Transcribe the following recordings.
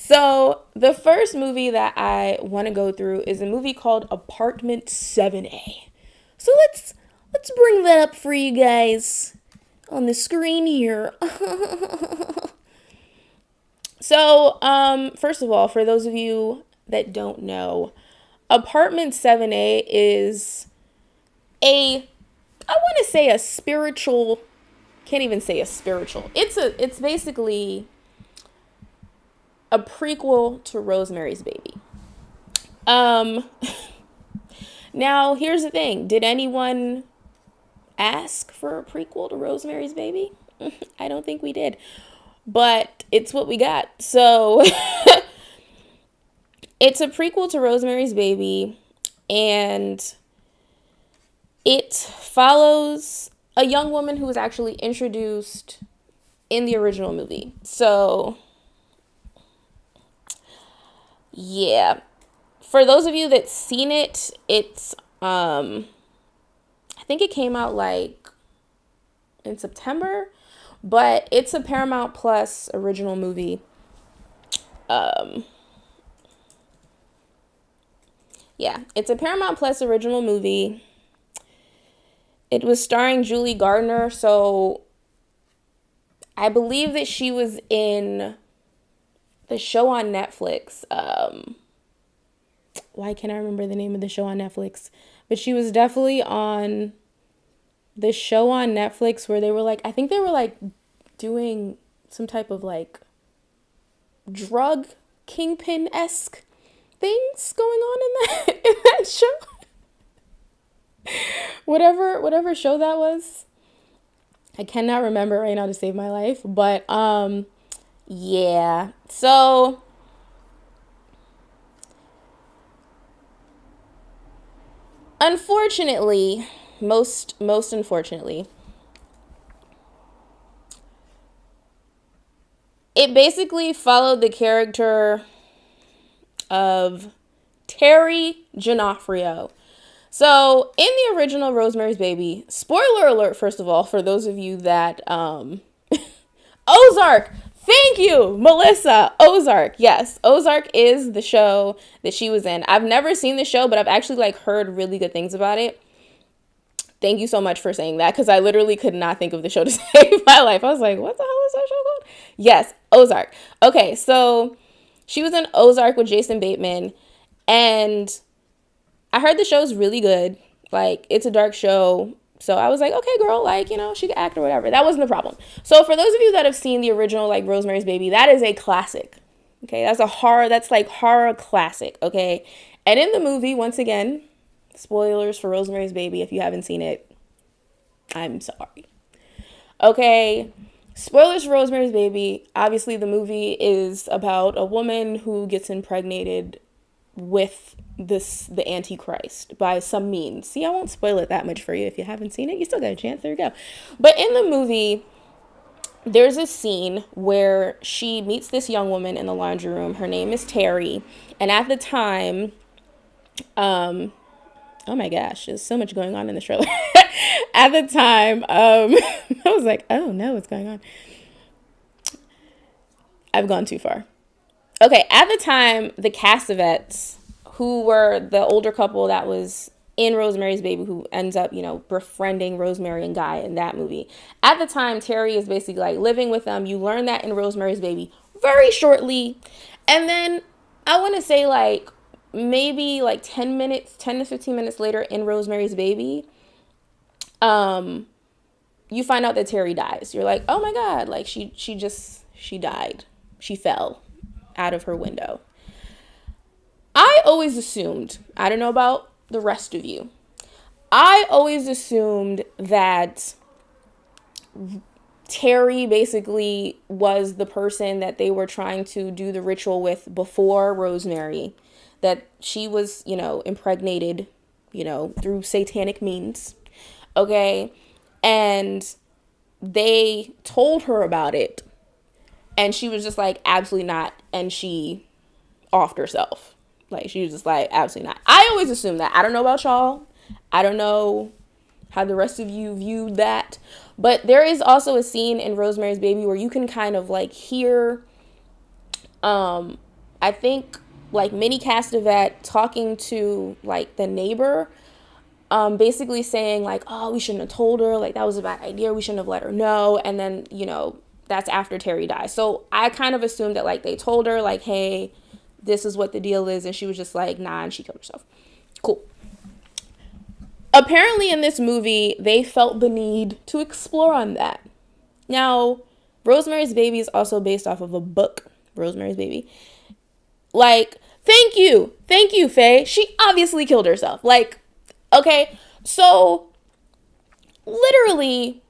So the first movie that I want to go through is a movie called Apartment 7A. So let's bring that up for you guys on the screen here. So, first of all, for those of you that don't know, Apartment 7A is I want to say a spiritual, can't even say a spiritual. It's basically a prequel to Rosemary's Baby. Um, Now, here's the thing. Did anyone ask for a prequel to Rosemary's Baby? I don't think we did. But it's what we got. So, it's a prequel to Rosemary's Baby, and it follows a young woman who was actually introduced in the original movie. So, yeah. For those of you that seen it, it's I think it came out like in September, but it's a Paramount Plus original movie. Yeah, it's a Paramount Plus original movie. It was starring Julie Gardner, so I believe that she was in the show on Netflix. Why can't I remember the name of the show on Netflix? But she was definitely on the show on Netflix where they were like, I think they were like doing some type of like drug kingpin-esque things going on in that show. whatever show that was. I cannot remember right now to save my life. But yeah. So unfortunately, most unfortunately, it basically followed the character of Terry D'Onofrio. So in the original Rosemary's Baby, spoiler alert, first of all, for those of you that Ozark. Thank you, Melissa. Ozark. Yes, Ozark is the show that she was in. I've never seen the show, but I've actually like heard really good things about it. Thank you so much for saying that, because I literally could not think of the show to save my life. I was like, what the hell is that show called? Yes, Ozark. Okay, so she was in Ozark with Jason Bateman, and I heard the show's really good. Like, it's a dark show. So I was like, okay, girl, like, you know, she can act or whatever. That wasn't the problem. So for those of you that have seen the original, like, Rosemary's Baby, that is a classic. Okay, that's like horror classic, okay? And in the movie, once again, spoilers for Rosemary's Baby, if you haven't seen it, I'm sorry. Okay, spoilers for Rosemary's Baby. Obviously, the movie is about a woman who gets impregnated with the Antichrist by some means. See, I won't spoil it that much for you. If you haven't seen it, you still got a chance. There you go. But in the movie, there's a scene where she meets this young woman in the laundry room. Her name is Terry. And at the time, oh my gosh, there's so much going on in the trailer. At the time, I was like, oh no, what's going on? I've gone too far. Okay, at the time, the Cassavetes, who were the older couple that was in Rosemary's Baby, who ends up, you know, befriending Rosemary and Guy in that movie. At the time, Terry is basically like living with them. You learn that in Rosemary's Baby very shortly. And then I want to say like maybe like 10 to 15 minutes later in Rosemary's Baby, you find out that Terry dies. You're like, oh my God, like she died. She fell out of her window. I always assumed, I don't know about the rest of you, I always assumed that Terry basically was the person that they were trying to do the ritual with before Rosemary, that she was, you know, impregnated, you know, through satanic means, okay? And they told her about it, and she was just like, absolutely not, and she offed herself. Like, she was just like, absolutely not. I always assumed that. I don't know about y'all. I don't know how the rest of you viewed that. But there is also a scene in Rosemary's Baby where you can kind of like hear I think like Minnie Castevet talking to like the neighbor, basically saying like, oh, we shouldn't have told her, like that was a bad idea, we shouldn't have let her know. And then, you know, that's after Terry dies. So I kind of assumed that like they told her like, hey, this is what the deal is, and she was just like, nah, and she killed herself. Cool. Apparently in this movie they felt the need to explore on that. Now, Rosemary's Baby is also based off of a book, Rosemary's Baby. Like, thank you, Faye. She obviously killed herself. Like, okay, so literally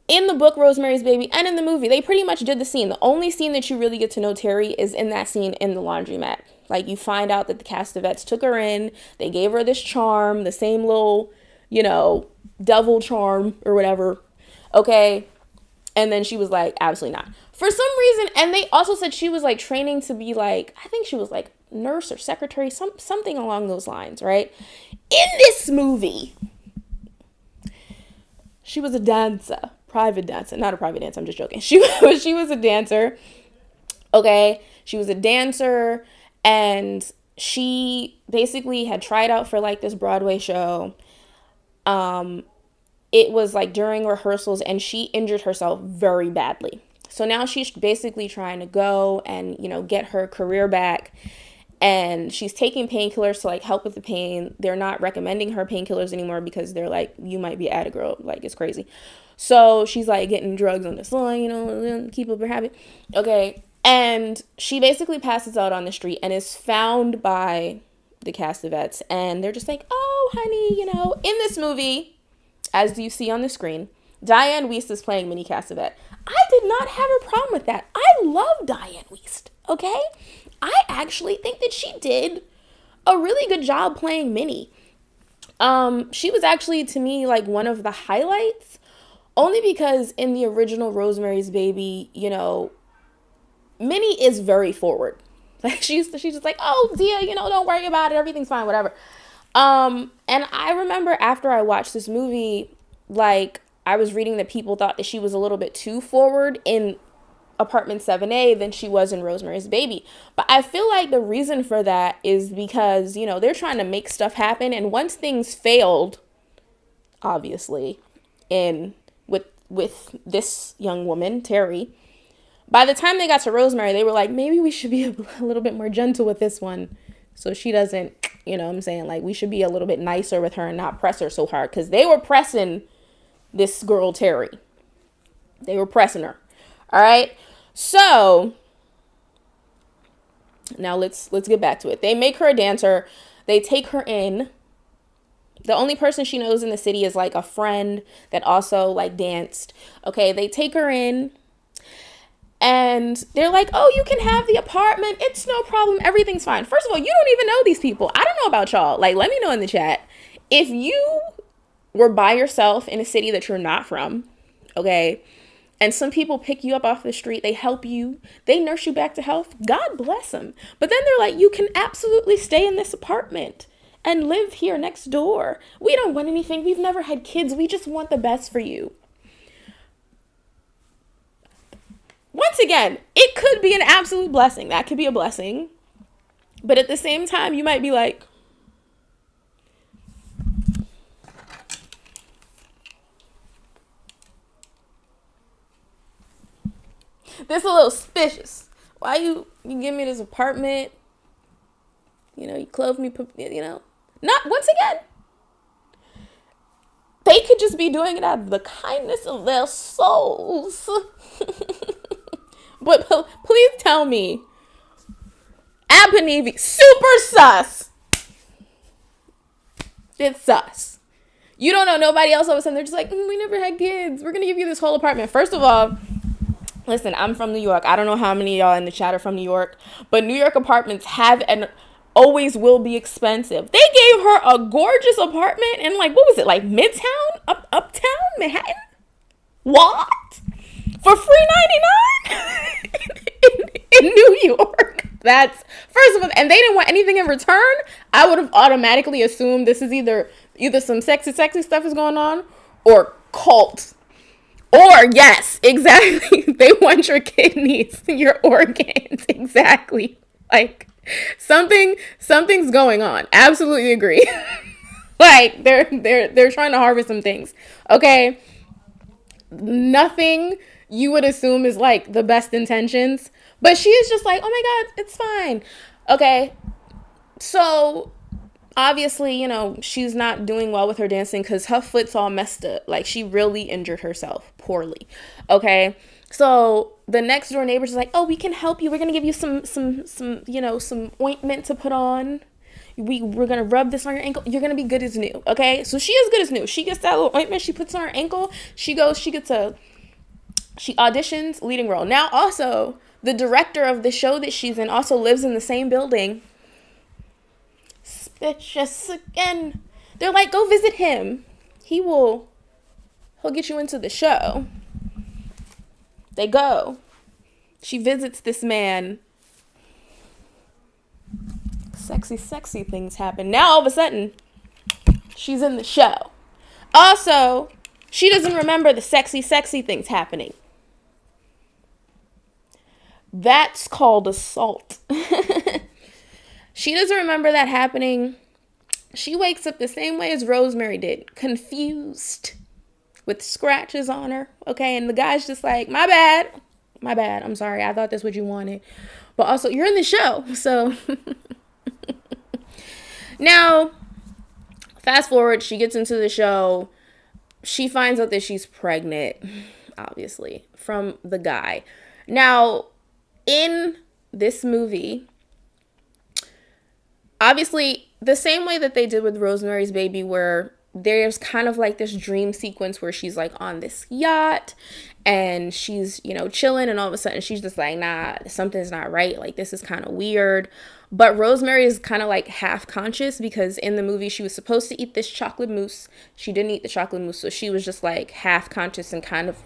in the book Rosemary's Baby and in the movie, they pretty much did the scene. The only scene that you really get to know Terry is in that scene in the laundromat. Like, you find out that the Castevets took her in, they gave her this charm, the same little, you know, devil charm or whatever. Okay. And then she was like, absolutely not. For some reason, and they also said she was like training to be like, I think she was like nurse or secretary, something along those lines, right? In this movie, she was a dancer, private dancer, not a private dancer, I'm just joking. She was a dancer, okay? She was a dancer, and she basically had tried out for like this Broadway show. It was like during rehearsals, and she injured herself very badly. So now she's basically trying to go and, you know, get her career back. And she's taking painkillers to like help with the pain. They're not recommending her painkillers anymore because they're like, you might be a girl. Like, it's crazy. So she's like getting drugs on the side, you know, keep up her habit. Okay. And she basically passes out on the street and is found by the Castevets. And they're just like, oh, honey, you know, in this movie, as you see on the screen, Diane Wiest is playing Minnie Castevet. I did not have a problem with that. I love Diane Wiest, okay? I actually think that she did a really good job playing Minnie. She was actually, to me, like one of the highlights, only because in the original Rosemary's Baby, you know, Minnie is very forward. Like, she's just like, oh, Zia, you know, don't worry about it. Everything's fine, whatever. And I remember after I watched this movie, like, I was reading that people thought that she was a little bit too forward in Apartment 7A than she was in Rosemary's Baby. But I feel like the reason for that is because, you know, they're trying to make stuff happen. And once things failed, obviously, with this young woman, Terry, by the time they got to Rosemary, they were like, maybe we should be a little bit more gentle with this one. So she doesn't, you know what I'm saying? Like, we should be a little bit nicer with her and not press her so hard. Because they were pressing this girl, Terry. They were pressing her. All right. So now let's get back to it. They make her a dancer. They take her in. The only person she knows in the city is like a friend that also like danced. Okay. They take her in. And they're like, oh, you can have the apartment. It's no problem. Everything's fine. First of all, you don't even know these people. I don't know about y'all. Like, let me know in the chat. If you were by yourself in a city that you're not from, okay, and some people pick you up off the street, they help you, they nurse you back to health, God bless them. But then they're like, you can absolutely stay in this apartment and live here next door. We don't want anything. We've never had kids. We just want the best for you. Once again, it could be an absolute blessing. That could be a blessing. But at the same time, you might be like, this is a little suspicious. Why you give me this apartment? You know, you clothe me, you know. Not, once again, they could just be doing it out of the kindness of their souls. But please tell me, Abhinavi, super sus. It's sus. You don't know nobody else. All of a sudden, they're just like, we never had kids. We're going to give you this whole apartment. First of all, listen, I'm from New York. I don't know how many of y'all in the chat are from New York, but New York apartments have and always will be expensive. They gave her a gorgeous apartment in, like, what was it, like Midtown? Uptown Manhattan? What? For $3.99 in New York. That's, first of all, and they didn't want anything in return. I would have automatically assumed this is either some sexy stuff is going on, or cult. Or, yes, exactly, they want your kidneys, your organs, exactly. Like something's going on. Absolutely agree. Like they're trying to harvest some things. Okay. Nothing you would assume is like the best intentions. But she is just like, oh my God, it's fine. Okay. So obviously, she's not doing well with her dancing because her foot's all messed up. Like, she really injured herself poorly. Okay. So the next door neighbors is like, oh, we can help you. We're going to give you some ointment to put on. We're going to rub this on your ankle. You're going to be good as new. Okay. So she is good as new. She gets that little ointment. She puts on her ankle. She auditions leading role. Now, also, the director of the show that she's in also lives in the same building. Suspicious again. They're like, go visit him. He'll get you into the show. They go. She visits this man. Sexy things happen. Now all of a sudden, she's in the show. Also, she doesn't remember the sexy things happening. That's called assault. She doesn't remember that happening. She wakes up the same way as Rosemary did, confused, with scratches on her. Okay, and the guy's just like, my bad. I'm sorry. I thought that's what you wanted. But also, you're in the show. So now, fast forward, she gets into the show. She finds out that she's pregnant, obviously, from the guy. Now, in this movie, obviously, the same way that they did with Rosemary's Baby, where there's kind of like this dream sequence where she's like on this yacht and she's, chilling, and all of a sudden she's just like, nah, something's not right. Like, this is kind of weird. But Rosemary is kind of like half conscious because in the movie she was supposed to eat this chocolate mousse. She didn't eat the chocolate mousse, so she was just like half conscious and kind of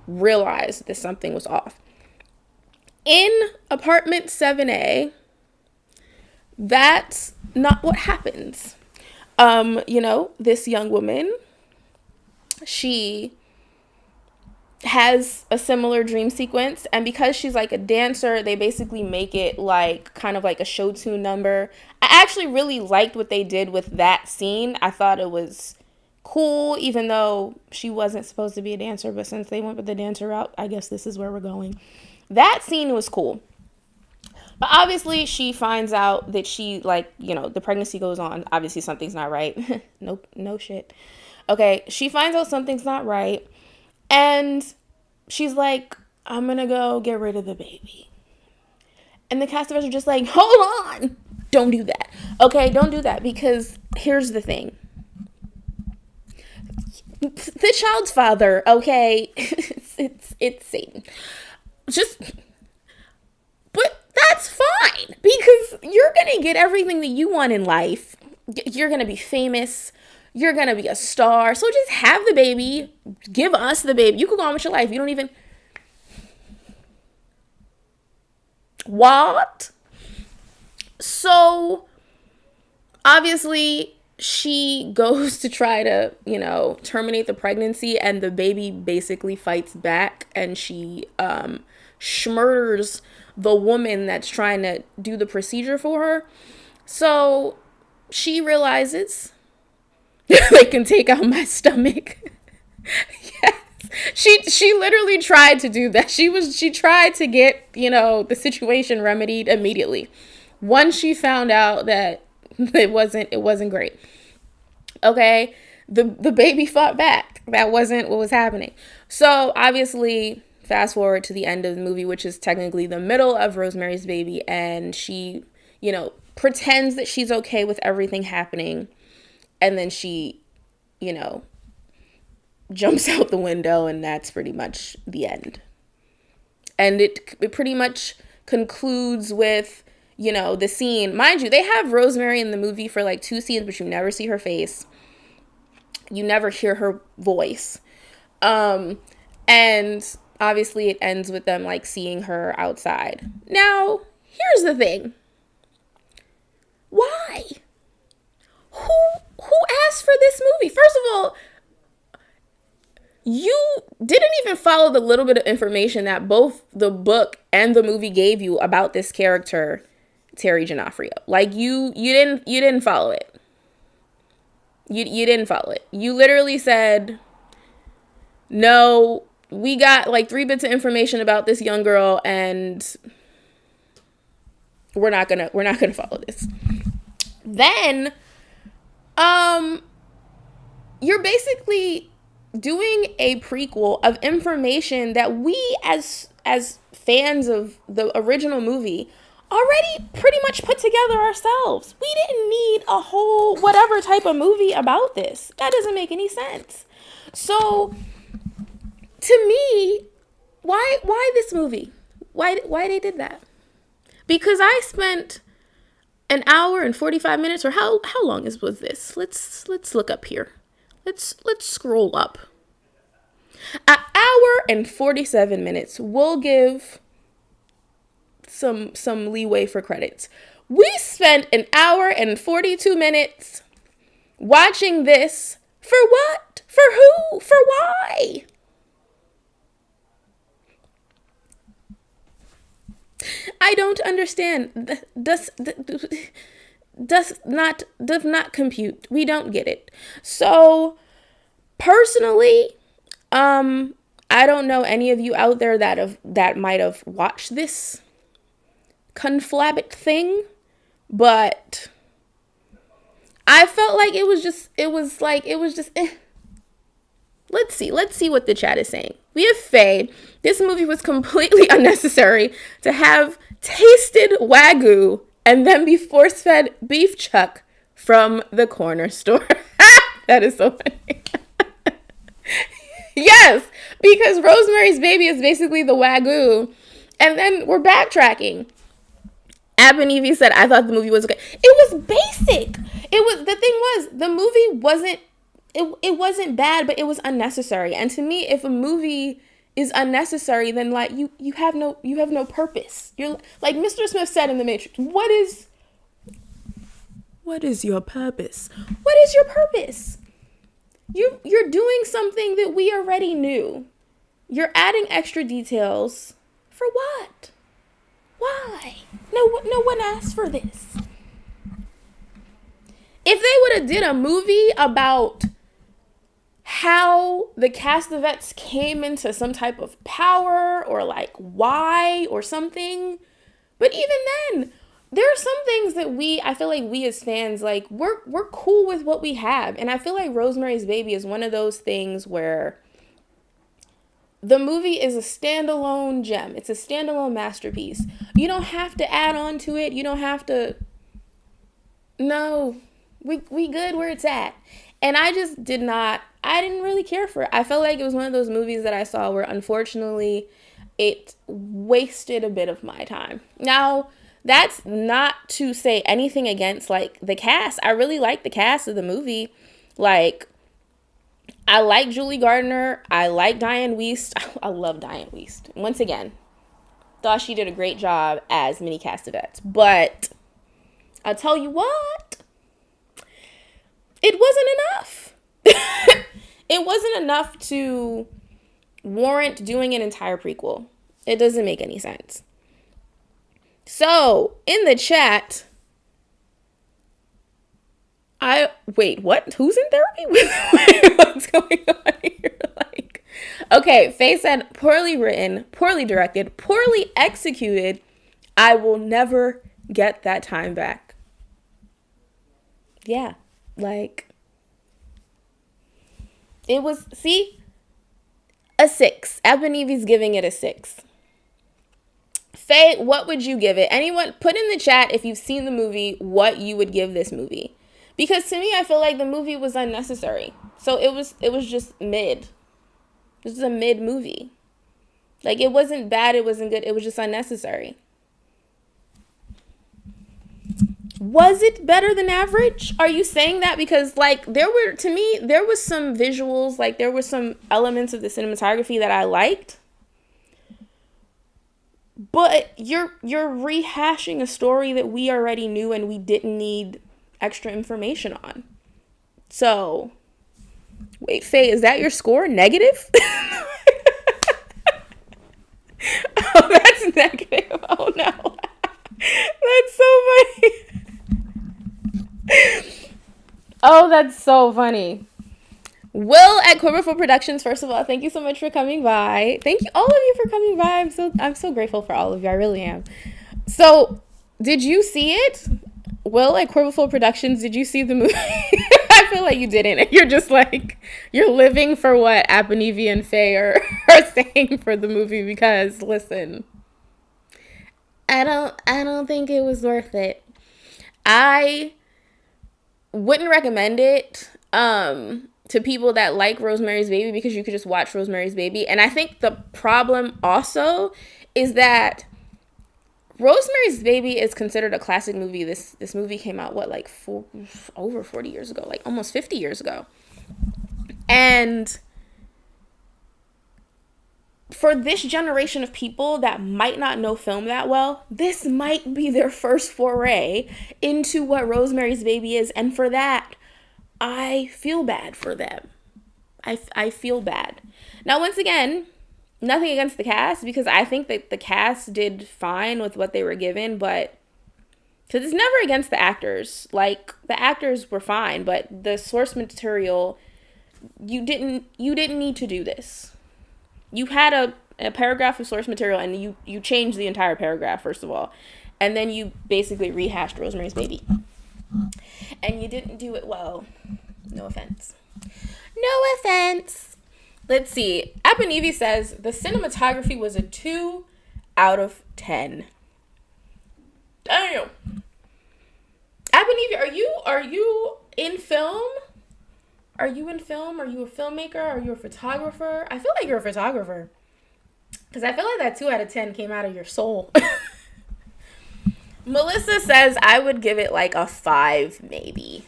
realized that something was off. In apartment 7A, that's not what happens. This young woman, she has a similar dream sequence, and because she's like a dancer, they basically make it like kind of like a show tune number. I actually really liked what they did with that scene. I thought it was cool, even though she wasn't supposed to be a dancer, but since they went with the dancer route, I guess this is where we're going. That scene was cool. But obviously she finds out that she, the pregnancy goes on. Obviously something's not right. No shit. Okay, she finds out something's not right. And she's like, I'm going to go get rid of the baby. And the cast of us are just like, hold on. Don't do that. Okay, don't do that, because here's the thing. The child's father, okay, it's Satan. But that's fine, because you're going to get everything that you want in life. You're going to be famous. You're going to be a star. So just have the baby. Give us the baby. You could go on with your life. You don't even... What? So, obviously, she goes to try to, terminate the pregnancy, and the baby basically fights back, and she schmurders the woman that's trying to do the procedure for her. So, she realizes they can take out my stomach. Yes. She literally tried to do that. She tried to get, the situation remedied immediately. Once she found out that it wasn't great. Okay? The baby fought back. That wasn't what was happening. So, obviously, fast forward to the end of the movie, which is technically the middle of Rosemary's Baby, and she, pretends that she's okay with everything happening, and then she, jumps out the window, and that's pretty much the end. And it pretty much concludes with, the scene. Mind you, they have Rosemary in the movie for like 2 scenes, but you never see her face. You never hear her voice. And obviously it ends with them like seeing her outside. Now, here's the thing. Why? Who asked for this movie? First of all, you didn't even follow the little bit of information that both the book and the movie gave you about this character Terry Giannoffrio. Like you didn't follow it. You didn't follow it. You literally said, no, we got like 3 bits of information about this young girl and we're not gonna follow this. Then you're basically doing a prequel of information that we as fans of the original movie already pretty much put together ourselves. We didn't need a whole whatever type of movie about this. That doesn't make any sense. So to me, why this movie? Why they did that? Because I spent an hour and 45 minutes, or how long was this? Let's look up here. Let's scroll up. An hour and 47 minutes. We'll give some leeway for credits. We spent an hour and 42 minutes watching this. For what? For who? For why? I don't understand. Does not compute. We don't get it. So personally, I don't know any of you out there that might have watched this conflabbit thing, but I felt like it was just Let's see what the chat is saying. We have Faye. This movie was completely unnecessary to have tasted Wagyu and then be force-fed beef chuck from the corner store. That is so funny. Yes, because Rosemary's Baby is basically the Wagyu. And then we're backtracking. Abenivi said, I thought the movie was okay. It was basic. The movie wasn't, it wasn't bad, but it was unnecessary. And to me, if a movie is unnecessary, then like you have no purpose. You're like Mr. Smith said in The Matrix, what is your purpose? What is your purpose? You're doing something that we already knew. You're adding extra details. For what? Why? No one asked for this. If they would have did a movie about how the Castavets came into some type of power or like why or something, but even then, there are some things that I feel like we as fans, like we're cool with what we have. And I feel like Rosemary's Baby is one of those things where the movie is a standalone gem. It's a standalone masterpiece. You don't have to add on to it. You don't have to. No, we good where it's at. And I didn't really care for it. I felt like it was one of those movies that I saw where unfortunately it wasted a bit of my time. Now, that's not to say anything against like the cast. I really like the cast of the movie. Like, I like Julie Gardner. I like Diane Wiest. I love Diane Wiest. Once again, thought she did a great job as Minnie Castavets. But I'll tell you what, it wasn't enough. It wasn't enough to warrant doing an entire prequel. It doesn't make any sense. So, in the chat, wait, what? Who's in therapy? Wait, what's going on here? Like, okay, Faye said, poorly written, poorly directed, poorly executed. I will never get that time back. Yeah, like, it was, see, a 6. Ebonivi's giving it a 6. Faye, what would you give it? Anyone, put in the chat if you've seen the movie, what you would give this movie. Because to me, I feel like the movie was unnecessary. So it was just mid. This is a mid movie. Like, it wasn't bad, it wasn't good, it was just unnecessary. Was it better than average? Are you saying that? Because, like, there was some visuals, like, there were some elements of the cinematography that I liked. But you're rehashing a story that we already knew and we didn't need extra information on. So, wait, Faye, is that your score? Negative? Oh, that's negative. Oh, no. That's so Oh, that's so funny. Will at Quiverful Productions, first of all, thank you so much for coming by. Thank you, all of you, for coming by. I'm so grateful for all of you. I really am. So, did you see it? Will at Quiverful Productions, did you see the movie? I feel like you didn't. You're just like, you're living for what Abenevi and Faye are saying for the movie, because listen, I don't think it was worth it. I wouldn't recommend it to people that like Rosemary's Baby, because you could just watch Rosemary's Baby. And I think the problem also is that Rosemary's Baby is considered a classic movie. This movie came out like over 40 years ago, like almost 50 years ago. And for this generation of people that might not know film that well, this might be their first foray into what Rosemary's Baby is. And for that, I feel bad for them. I feel bad. Now, once again, nothing against the cast, because I think that the cast did fine with what they were given, but because it's never against the actors. Like, the actors were fine, but the source material, you didn't need to do this. You had a paragraph of source material, and you changed the entire paragraph, first of all, and then you basically rehashed Rosemary's Baby, and you didn't do it well. No offense. Let's see. Abenevi says the cinematography was a 2 out of 10. Damn. Abenevi, are you in film? Are you in film? Are you a filmmaker? Are you a photographer? I feel like you're a photographer, because I feel like that 2 out of 10 came out of your soul. Melissa says I would give it like a 5, maybe.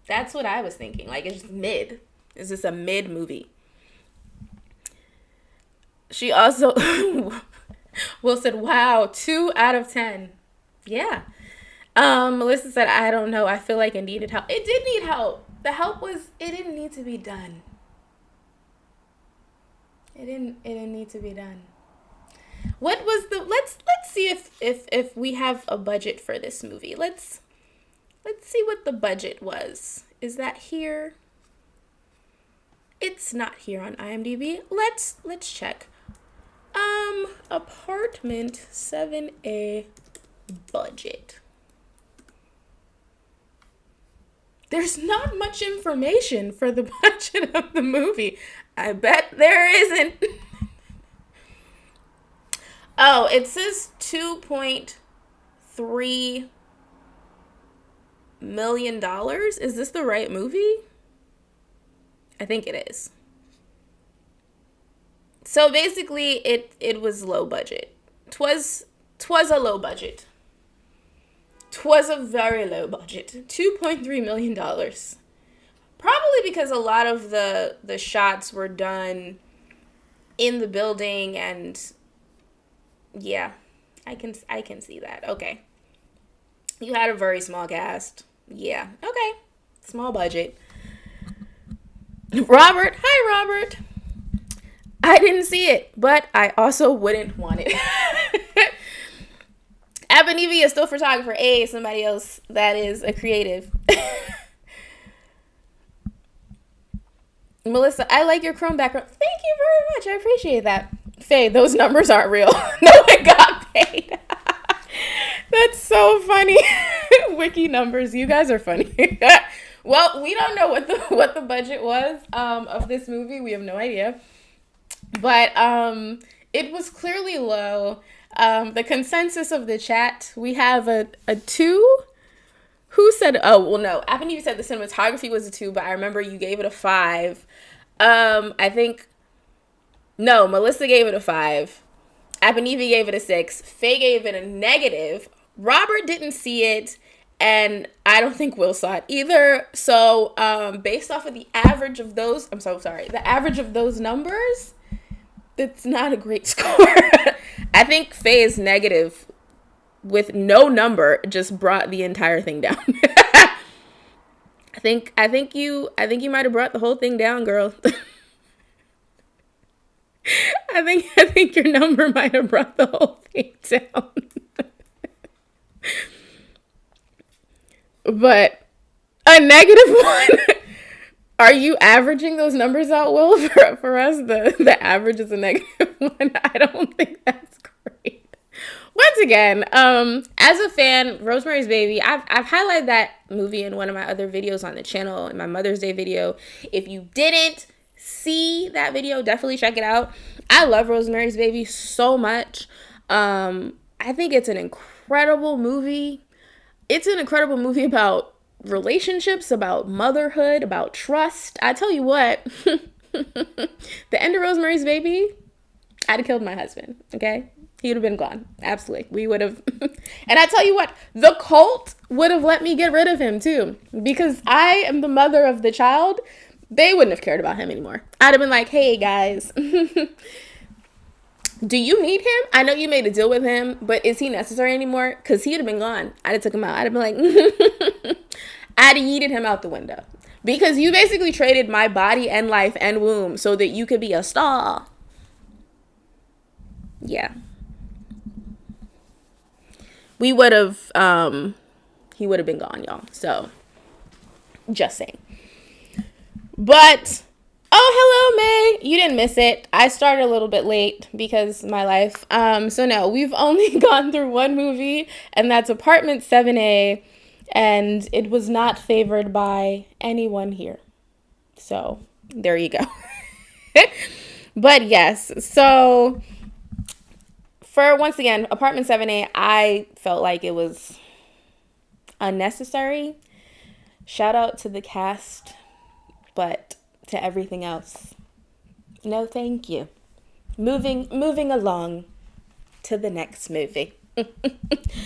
That's what I was thinking. Like, it's just mid. Is this a mid movie? She also, Will said, wow, 2 out of 10. Yeah. Melissa said, I don't know. I feel like it needed help. It did need help. The help was, it didn't need to be done. It didn't need to be done. What was the, let's see if we have a budget for this movie. Let's see what the budget was. Is that here? It's not here on IMDb. Let's check. Apartment 7A budget. There's not much information for the budget of the movie. I bet there isn't. Oh, it says $2.3 million. Is this the right movie? I think it is. So basically, it was low budget. Twas a low budget. 'Twas a very low budget. $2.3 million. Probably because a lot of the shots were done in the building, and yeah, I can see that. Okay. You had a very small cast. Yeah. Okay. Small budget. Robert. Hi, Robert. I didn't see it, but I also wouldn't want it. Abenevi is still photographer. A, somebody else that is a creative. Melissa, I like your Chrome background. Thank you very much. I appreciate that. Faye, those numbers aren't real. No one got paid. That's so funny. Wiki numbers. You guys are funny. Well, we don't know what the budget was of this movie. We have no idea. But it was clearly low. The consensus of the chat, we have a 2. Who said, oh, well, no. Abenevi said the cinematography was a 2, but I remember you gave it a 5. I think, no, Melissa gave it a 5. Abenevi gave it a 6. Faye gave it a negative. Robert didn't see it, and I don't think Will saw it either. So, based off of the average of those, I'm so sorry, the average of those numbers, it's not a great score. I think Faye's negative with no number just brought the entire thing down. I think you might have brought the whole thing down, girl. I think your number might have brought the whole thing down. But a negative one. Are you averaging those numbers out, Will? For us, the average is a negative one. I don't think that's great. Once again, as a fan, Rosemary's Baby, I've highlighted that movie in one of my other videos on the channel, in my Mother's Day video. If you didn't see that video, definitely check it out. I love Rosemary's Baby so much. I think it's an incredible movie. It's an incredible movie about relationships, about motherhood, about trust. I tell you what, the end of Rosemary's Baby, I'd have killed my husband, okay? He would have been gone. Absolutely. We would have. And I tell you what, the cult would have let me get rid of him too. Because I am the mother of the child. They wouldn't have cared about him anymore. I'd have been like, hey guys, do you need him? I know you made a deal with him, but is he necessary anymore? Because he'd have been gone. I'd have took him out. I'd have been like, I'd have yeeted him out the window. Because you basically traded my body and life and womb so that you could be a star. Yeah. We would have, he would have been gone, y'all. So, just saying. But, oh, hello, May. You didn't miss it. I started a little bit late because my life. So, no, we've only gone through one movie, and that's Apartment 7A, and it was not favored by anyone here. So, there you go. But, yes, so for, once again, Apartment 7A, I felt like it was unnecessary. Shout out to the cast, but to everything else, no thank you. Moving along to the next movie.